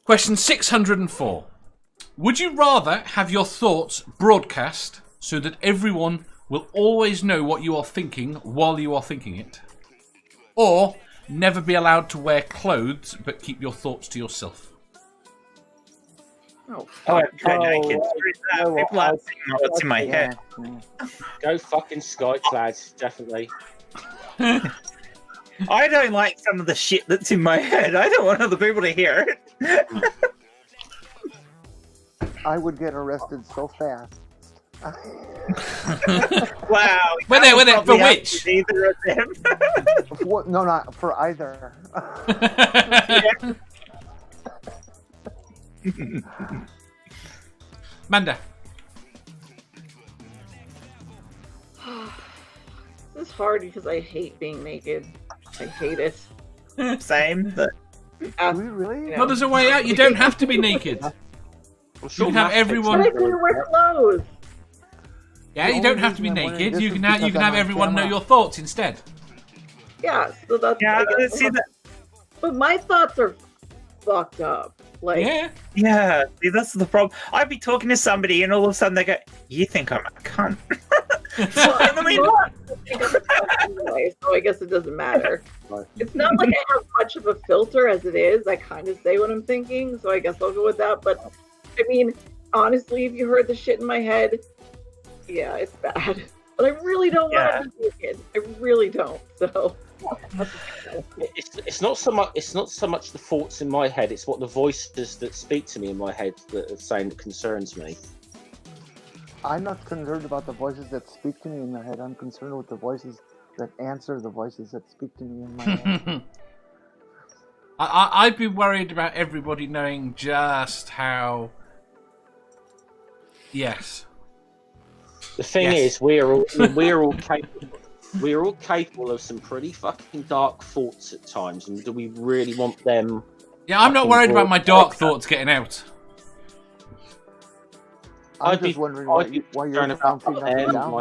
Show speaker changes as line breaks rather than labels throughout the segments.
Question 604. Would you rather have your thoughts broadcast so that everyone will always know what you are thinking while you are thinking it? Or never be allowed to wear clothes but keep your thoughts to yourself?
Oh, naked. People aren't seeing what's in my head.
Go fucking skyclad, definitely.
I don't like some of the shit that's in my head. I don't want other people to hear it.
I would get arrested so fast.
Wow.
Were they for which?
Neither of them.
No, not for either.
Manda.
This is hard because I hate being naked. I hate it.
Same. But...
Do we really?
Well, there's a way out. You don't have to be naked. You can have everyone.
But I can wear clothes.
Yeah, you don't have to be naked. You can have everyone know your thoughts instead.
Yeah, so that's.
Yeah, see that.
But my thoughts are fucked up. Like,
yeah. See, that's the problem. I'd be talking to somebody, and all of a sudden they go, "You think I'm a cunt?" I mean,
anyway, so I guess it doesn't matter. It's not like I have much of a filter as it is. I kind of say what I'm thinking, so I guess I'll go with that. But I mean, honestly, if you heard the shit in my head, yeah, it's bad. But I really don't want to be naked. I really don't. So.
It's not so much the thoughts in my head. It's what the voices that speak to me in my head that are saying that concerns me.
I'm not concerned about the voices that speak to me in my head. I'm concerned with the voices that answer the voices that speak to me in my head.
I'd be worried about everybody knowing just how. Yes.
The thing is, we're all capable. We're all capable of some pretty fucking dark thoughts at times, and do we really want them?
Yeah, I'm not worried about my dark thoughts getting out.
I'm just wondering why you're counting that down.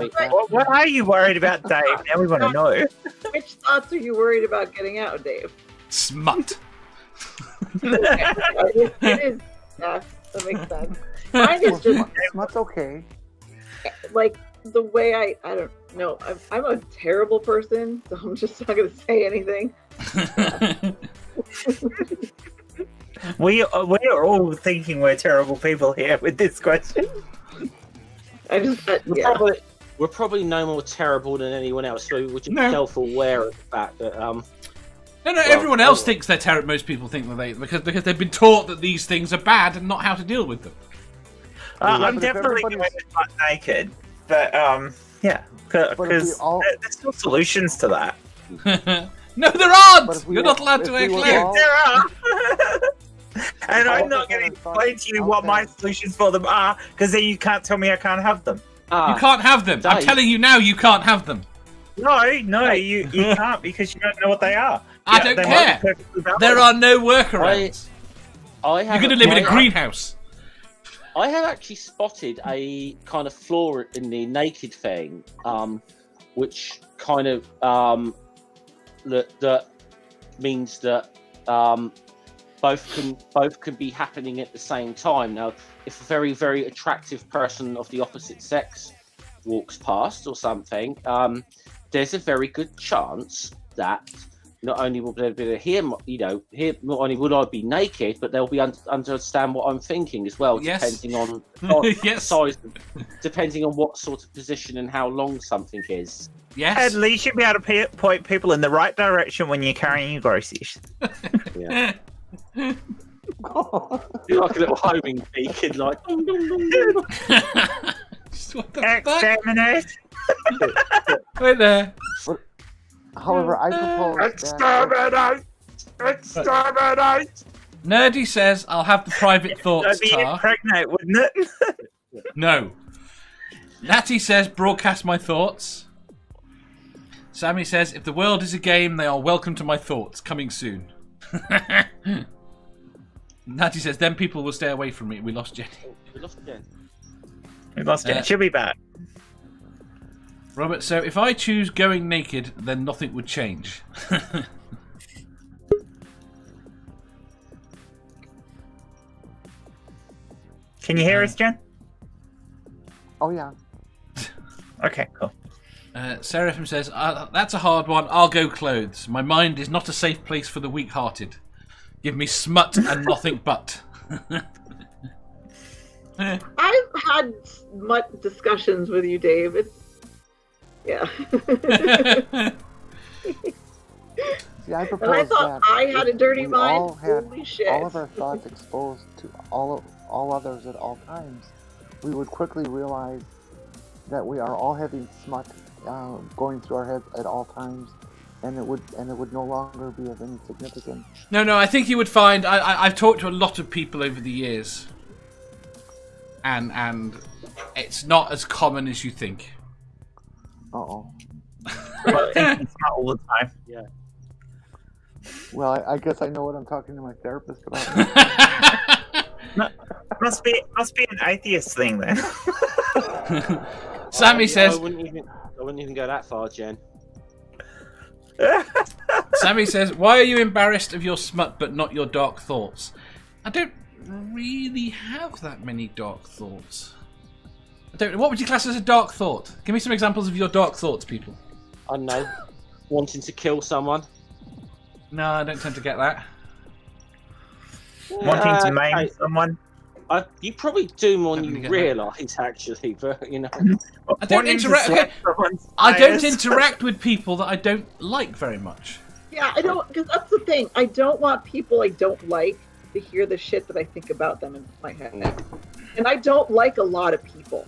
What are you worried about, Dave? Now we want to know.
Which thoughts are you worried about getting out, Dave?
Smut.
It is. Yeah, that makes sense. Mine is just
smut's okay.
Like the way I don't know. I'm a terrible person, so I'm just not going to say anything.
We are all thinking we're terrible people here with this question.
I just
we're probably no more terrible than anyone else. So we're just self-aware of the fact that
No, everyone else thinks they're terrible. Most people think that they because they've been taught that these things are bad and not how to deal with them.
I'm definitely going to butt naked, but yeah, because there's still solutions to that.
No, there aren't. You're not allowed to wear clothes.
There are. And I'm not going to explain to you what my solutions for them are, because then you can't tell me I can't have them.
You can't have them. I'm telling you now, you can't have them.
No, you can't, because you don't know what they are.
I don't care. There are no workarounds. You're going to live in a greenhouse.
I have actually spotted a kind of flaw in the naked thing, which kind of that means that both can be happening at the same time. Now, if a very, very attractive person of the opposite sex walks past or something, there's a very good chance that not only will they be able to hear, not only would I be naked, but they'll be understand what I'm thinking as well, depending on size, depending on what sort of position and how long something is.
Yes.
At least you'll be able to point people in the right direction when you're carrying your groceries.
Yeah. You're like a little homing beacon, like.
Exterminate.
Wait there.
However, I propose
Exterminate!
Nerdy says, I'll have the private thoughts
That'd be
tar.
impregnate, wouldn't it?
No. Natty says, broadcast my thoughts. Sammy says, if the world is a game, they are welcome to my thoughts. Coming soon. Natty says, then people will stay away from me. We lost Jenny.
We lost Jen.
We lost Jen. She'll be back.
Robert, so if I choose going naked, then nothing would change.
Can you hear us, Jen?
Oh yeah.
Okay, cool.
Seraphim says, that's a hard one. I'll go clothes. My mind is not a safe place for the weak-hearted. Give me smut and nothing but.
I've had much discussions with you, Dave. Yeah.
See, I
And I thought I had a dirty mind.
All had
Holy shit.
all of our thoughts exposed to all others at all times. We would quickly realize that we are all having smut going through our heads at all times, and it would no longer be of any significance.
No, I think you would find. I've talked to a lot of people over the years, and it's not as common as you think.
Uh-oh.
Well, it's not all the time.
Yeah.
Well, I guess I know what I'm talking to my therapist about.
Must be an atheist thing then.
Sammy says.
I wouldn't even go that far, Jen.
Sammy says, "Why are you embarrassed of your smut but not your dark thoughts?" I don't really have that many dark thoughts. What would you class as a dark thought? Give me some examples of your dark thoughts, people.
I don't know. Wanting to kill someone.
No, I don't tend to get that.
Wanting to maim someone.
You probably do more than you realise, actually. But you know,
I don't interact. Okay. I don't interact with people that I don't like very much.
Yeah, I don't, because that's the thing. I don't want people I don't like to hear the shit that I think about them in my head. And I don't like a lot of people.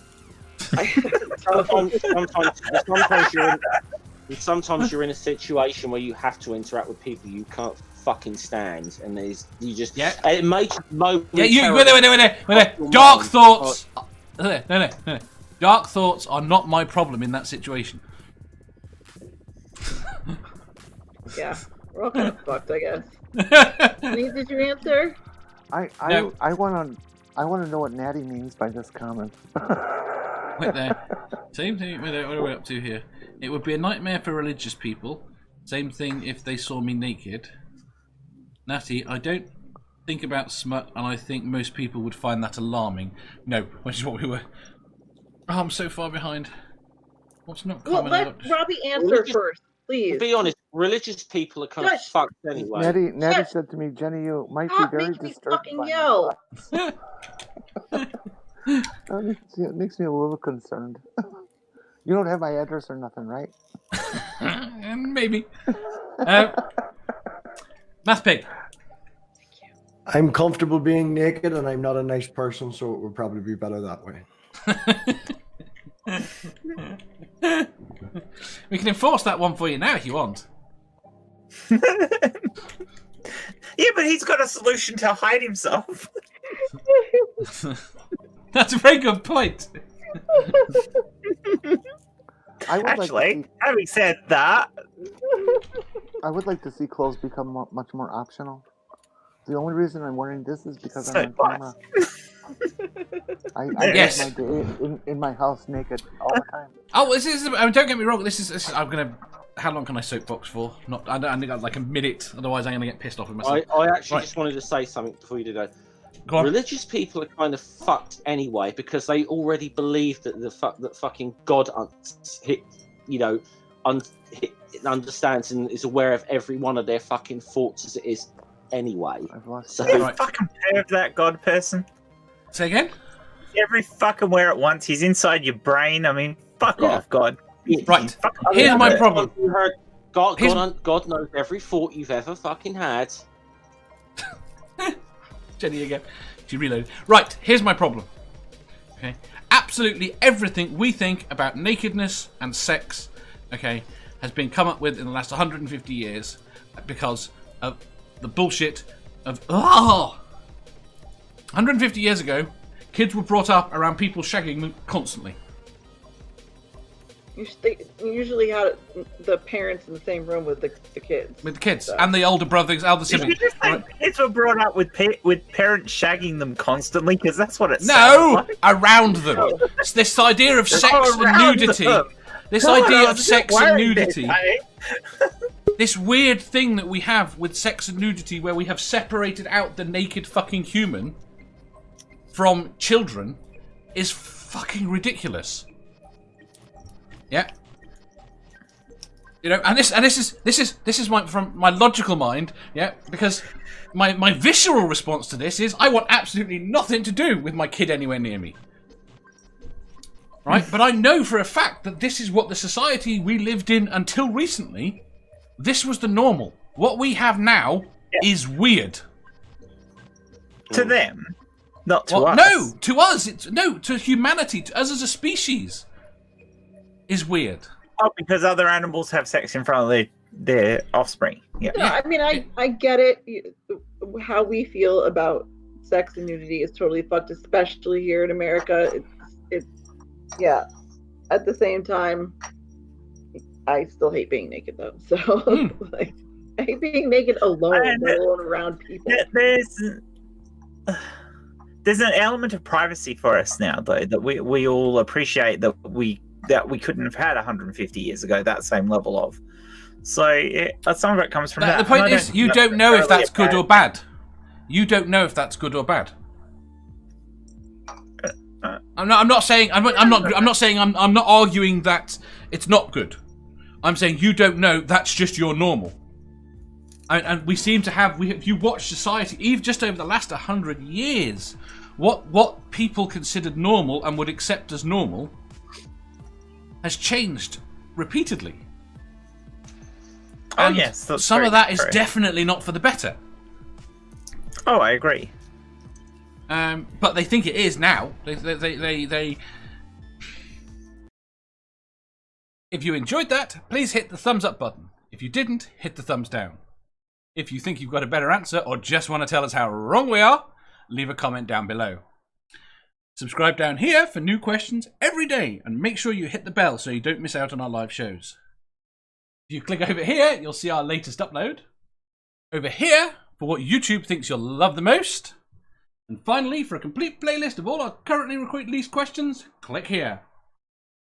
sometimes you're in a situation where you have to interact with people you can't fucking stand, and it makes you
wait. Dark thoughts. No. Dark thoughts are not my problem in that situation.
Yeah, we're all kind of fucked, I guess. Did you answer?
I want to know what Natty means by this comment.
Wait there. Same thing. What are we up to here? It would be a nightmare for religious people. Same thing if they saw me naked. Natty, I don't think about smut, and I think most people would find that alarming. No, which is what we were. Oh, I'm so far behind. What's not common?
Well, let Robbie answer first, please.
To be honest, religious people are kind of fucked anyway.
Natty said to me, Jenny, you might be very disturbed by
yell.
It makes me a little concerned. You don't have my address or nothing, right?
Maybe. Math Pig.
I'm comfortable being naked, and I'm not a nice person, so it would probably be better that way.
We can enforce that one for you now if you want.
Yeah, but he's got a solution to hide himself.
That's a very good point.
Actually, having said that,
I would like to see clothes become much more optional. The only reason I'm wearing this is because I'm on camera. I
yes.
my day in my house naked all the time.
Oh, this is. Don't get me wrong. This is. I'm gonna. How long can I soapbox for? Not. I got like a minute. Otherwise, I'm gonna get pissed off with myself.
I actually just wanted to say something before you do that.
Go on.
Religious people are kind of fucked anyway because they already believe that that fucking God, understands and is aware of every one of their fucking thoughts as it is anyway.
So fucking pair of that God person.
Say again?
Every fucking where at once. He's inside your brain. I mean, fuck off, God.
Right. Here's my problem.
God knows every thought you've ever fucking had.
Jenny again. She reloaded. Right, here's my problem. Okay. Absolutely everything we think about nakedness and sex, okay, has been come up with in the last 150 years because of the bullshit of 150 years ago, kids were brought up around people shagging them constantly.
You usually had the parents in the same room with the kids.
With the kids and the older brothers, elder siblings.
Did you just say kids were brought up with parents shagging them constantly? Because that's what it sounds like.
Around them.
No.
It's this idea of sex and nudity. This idea of sex and nudity. This weird thing that we have with sex and nudity where we have separated out the naked fucking human. from children is fucking ridiculous. Yeah. You know, and this is my logical mind, yeah, because my visceral response to this is I want absolutely nothing to do with my kid anywhere near me. Right? But I know for a fact that this is what the society we lived in until recently, this was the normal. What we have now is weird.
To them, not to us.
No, to us. To humanity, to us as a species, is weird.
Oh, because other animals have sex in front of their offspring. Yeah.
No, I mean, I get it. How we feel about sex and nudity is totally fucked, especially here in America. It's yeah. At the same time, I still hate being naked though. So like, I hate being naked alone, let alone around people.
There's an element of privacy for us now, though, that we all appreciate that we couldn't have had 150 years ago. That same level of. So some of it comes from that.
The point is, you don't know if that's good or bad. You don't know if that's good or bad. I'm not saying I'm not arguing that it's not good. I'm saying you don't know. That's just your normal. And we seem to have. If you watch society, even just over the last 100 years, what people considered normal and would accept as normal has changed repeatedly.
Oh
and
yes, that's
some of that
true.
is definitely not for the better.
Oh, I agree.
But they think it is now. They. If you enjoyed that, please hit the thumbs up button. If you didn't, hit the thumbs down. If you think you've got a better answer or just want to tell us how wrong we are, leave a comment down below. Subscribe down here for new questions every day and make sure you hit the bell so you don't miss out on our live shows. If you click over here, you'll see our latest upload. Over here, for what YouTube thinks you'll love the most. And finally, for a complete playlist of all our currently released questions, click here.